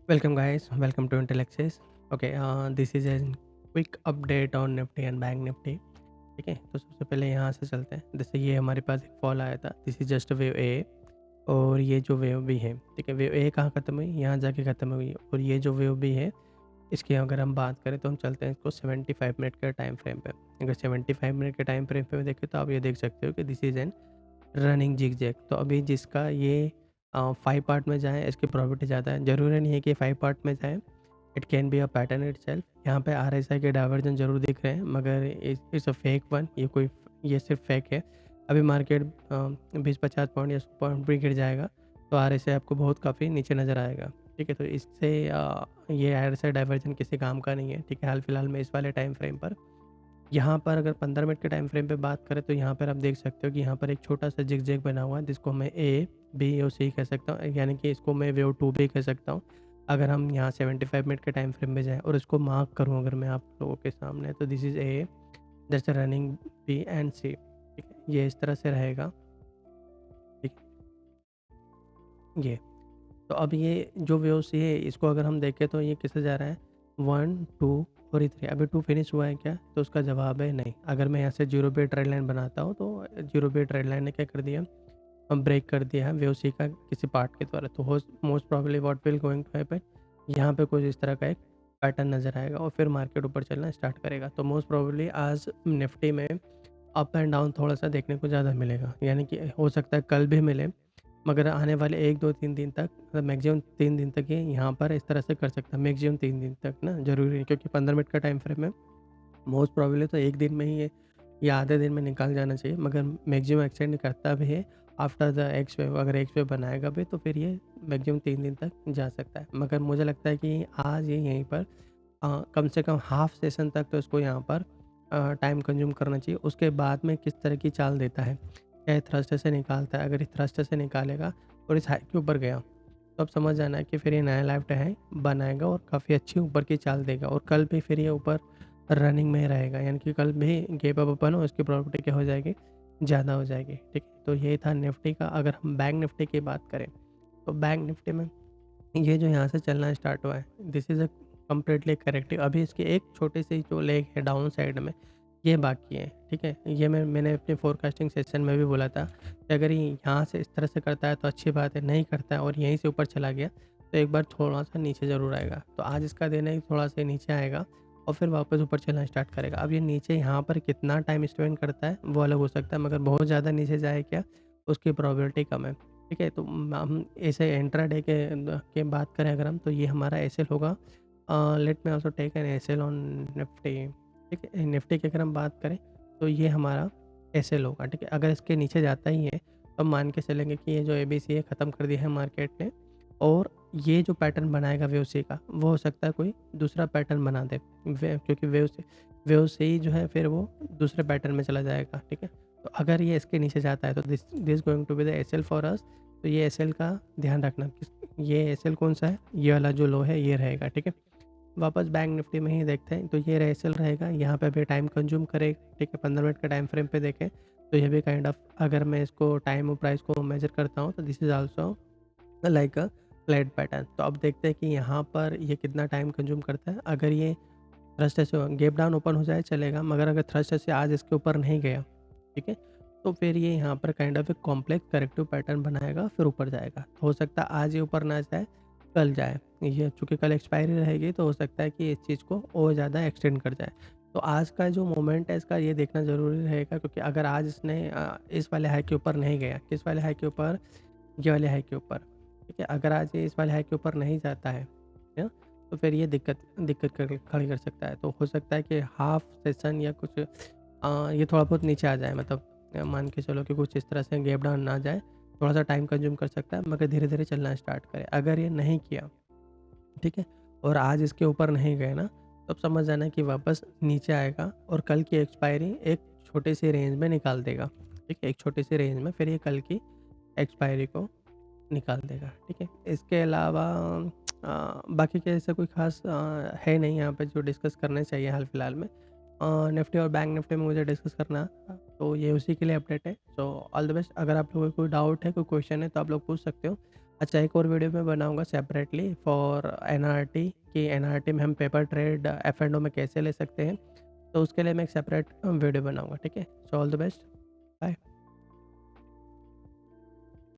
Welcome guys, welcome to Intelexis. Okay, this is a quick update on Nifty and bank Nifty. ठीक है, तो सबसे पहले यहाँ से चलते हैं. जैसे ये हमारे पास एक फॉल आया था. दिस इज जस्ट वेव ए और ये जो वेव बी है, ठीक है, वेव ए कहाँ ख़त्म हुई, यहाँ जाके ख़त्म हुई. और ये जो वेव बी है, इसकी अगर हम बात करें तो हम चलते हैं इसको 75 मिनट के टाइम फ्रेम पे. अगर 75 मिनट के टाइम फ्रेम पे देखें तो आप ये देख सकते हो कि this is an running zig zag. तो अभी जिसका ये 5 पार्ट में जाए, इसकी प्रॉपर्टी ज़्यादा है. ज़रूरी नहीं है कि 5 पार्ट में जाए. It can be a pattern itself. यहाँ पे आरएसआई के डाइवर्जन ज़रूर दिख रहे हैं, मगर इट्स अ फेक वन. ये सिर्फ फेक है. अभी मार्केट 20-50 पॉइंट या 100 पॉइंट भी गिर जाएगा तो आरएसआई आपको बहुत काफ़ी नीचे नज़र आएगा. ठीक है, तो इससे ये आरएसआई डाइवर्जन किसी काम का नहीं है. ठीक है, हाल फिलहाल में इस वाले टाइम फ्रेम पर. यहाँ पर अगर 15 मिनट के टाइम फ्रेम पे बात करें तो यहाँ पर आप देख सकते हो कि यहाँ पर एक छोटा सा जिग बना हुआ है, जिसको मैं ए, बी और सी कह सकता हूँ, यानी कि इसको मैं वेव 2 भी कह सकता हूँ. अगर हम यहाँ 75 मिनट के टाइम फ्रेम में जाएँ और इसको मार्क करूँ अगर मैं आप लोगों के सामने, तो this is A, that's running B and C. ठीक है, ये इस तरह से रहेगा. ठीक ये तो अब ये जो वेव सी है, इसको अगर हम देखें तो ये किससे जा रहा है, 1 2 और 3. अभी 2 फिनिश हुआ है क्या, तो उसका जवाब है नहीं. अगर मैं यहाँ से जीरो पे ट्रेड लाइन बनाता हूँ तो जीरो पे ट्रेड लाइन ने क्या कर दिया, ब्रेक कर दिया है वेव सी का किसी पार्ट के द्वारा. तो most probably what will going to happen, यहाँ पे कुछ इस तरह का एक पैटर्न नज़र आएगा और फिर मार्केट ऊपर चलना स्टार्ट करेगा. तो मोस्ट प्रॉब्ली आज निफ्टी में अप एंड डाउन थोड़ा सा देखने को ज़्यादा मिलेगा, यानी कि हो सकता है कल भी मिले, मगर आने वाले 1 2 3 दिन तक, मतलब मैक्सिमम 3 दिन तक ये यहाँ पर इस तरह से कर सकता है. मैक्सिमम 3 दिन तक ना, ज़रूरी नहीं, क्योंकि 15 मिनट का टाइम फ्रेम है. मोस्ट प्रोबेबली तो एक दिन में ही ये या आधे दिन में निकाल जाना चाहिए, मगर मैक्सिमम एक्सटेंड करता भी है आफ्टर द एक्स वेव. अगर एक्स वेव बनाएगा भी तो फिर ये मैक्सिमम 3 दिन तक जा सकता है. मगर मुझे लगता है कि आज ये यहीं पर कम से कम हाफ सेशन तक तो इसको यहाँ पर टाइम कंज्यूम करना चाहिए. उसके बाद में किस तरह की चाल देता है, क्या थ्रस्टर से निकालता है. अगर इस थ्रस्टर से निकालेगा और इस हाई के ऊपर गया, तो अब समझ जाना है कि फिर ये नया लाइफ हाई बनाएगा और काफ़ी अच्छी ऊपर की चाल देगा. और कल भी फिर ये ऊपर रनिंग में रहेगा, यानी कि कल भी गैप अप ओपन हो, इसकी प्रॉपर्टी क्या हो जाएगी, ज़्यादा हो जाएगी. ठीक है, तो ये था निफ्टी का. अगर हम बैंक निफ्टी की बात करें तो बैंक निफ्टी में ये जो यहाँ से चलना स्टार्ट हुआ है, this is a completely corrective. अभी इसकी एक छोटी सी जो लेग है डाउन साइड में, ये बाकी है. ठीक है, ये मैंने अपने फोरकास्टिंग सेशन में भी बोला था कि अगर ये यहाँ से इस तरह से करता है तो अच्छी बात है, नहीं करता है और यहीं से ऊपर चला गया तो एक बार थोड़ा सा नीचे ज़रूर आएगा. तो आज इसका दिन है कि थोड़ा सा नीचे आएगा और फिर वापस ऊपर चलना स्टार्ट करेगा. अब ये नीचे यहाँ पर कितना टाइम स्पेंड करता है वो अलग हो सकता है, मगर बहुत ज़्यादा नीचे जाए क्या, उसकी प्रोबेबिलिटी कम है. ठीक है, तो हम ऐसे इंट्राडे के बात करें अगर हम, तो ये हमारा एसएल होगा. Let me also take an SL on Nifty. ठीक है, निफ्टी की अगर हम बात करें तो ये हमारा एसएल होगा. ठीक है, अगर इसके नीचे जाता ही है तो हम मान के चलेंगे कि ये जो एबीसी है ख़त्म कर दिया है मार्केट ने, और ये जो पैटर्न बनाएगा वेव सी का, वो हो सकता है कोई दूसरा पैटर्न बना दे. क्योंकि वेव से ही जो है फिर वो दूसरे पैटर्न में चला जाएगा. ठीक है, तो अगर ये इसके नीचे जाता है तो this this going to be the SL for us. तो ये एसएल का ध्यान रखना, ये एसएल कौन सा है, ये वाला जो लो है ये रहेगा. ठीक है, वापस बैंक निफ्टी में ही देखते हैं तो ये एसएल रहेगा, यहाँ पे भी टाइम कंज्यूम करेगा. ठीक है, 15 मिनट के टाइम फ्रेम पे देखें तो ये भी काइंड ऑफ, अगर मैं इसको टाइम और प्राइस को मेजर करता हूँ तो this is also like a flat pattern. तो अब देखते हैं कि यहाँ पर ये कितना टाइम कंज्यूम करता है. अगर ये थ्रस्टर से गैप डाउन ओपन हो जाए चलेगा, मगर अगर थ्रस्टर से आज इसके ऊपर नहीं गया, ठीक है, तो फिर ये यहाँ पर काइंड ऑफ एक कॉम्प्लेक्स करेक्टिव पैटर्न बनाएगा, फिर ऊपर जाएगा. तो हो सकता है आज ये ऊपर ना जाए, कल जाए. ये चूँकि कल एक्सपायरी रहेगी तो हो सकता है कि इस चीज़ को और ज़्यादा एक्सटेंड कर जाए. तो आज का जो मोमेंट है इसका ये देखना ज़रूरी रहेगा, क्योंकि अगर आज इसने इस वाले हाई के ऊपर नहीं गया, किस वाले हाई के ऊपर, ये वाले हाई के ऊपर, ठीक है, अगर आज ये इस वाले हाई के ऊपर नहीं जाता है ना, तो फिर ये दिक्कत दिक्कत खड़ी कर सकता है. तो हो सकता है कि हाफ सेशन या कुछ ये थोड़ा बहुत नीचे आ जाए, मतलब मान के चलो कि कुछ इस तरह से गैप डाउन ना जाए, थोड़ा सा टाइम कंज्यूम कर सकता है, मगर धीरे धीरे चलना स्टार्ट करे. अगर ये नहीं किया, ठीक है, और आज इसके ऊपर नहीं गए ना, तब समझ जाना कि वापस नीचे आएगा और कल की एक्सपायरी एक छोटे से रेंज में निकाल देगा. ठीक है, एक छोटे से रेंज में फिर ये कल की एक्सपायरी को निकाल देगा. ठीक है, इसके अलावा बाकी के ऐसा कोई ख़ास है नहीं यहाँ पे जो डिस्कस करना चाहिए हाल फिलहाल में. निफ्टी और बैंक निफ्टी में मुझे डिस्कस करना था, तो ये उसी के लिए अपडेट है. So all the best. अगर आप लोगों को कोई डाउट है, कोई क्वेश्चन है तो आप लोग पूछ सकते हो, अच्छा, एक और वीडियो मैं बनाऊँगा सेपरेटली फॉर एनआरटी कि एनआरटी में हम पेपर ट्रेड एफ एंड ओ में कैसे ले सकते हैं। तो उसके लिए मैं एक सेपरेट वीडियो बनाऊँगा, ठीक है? So all the best.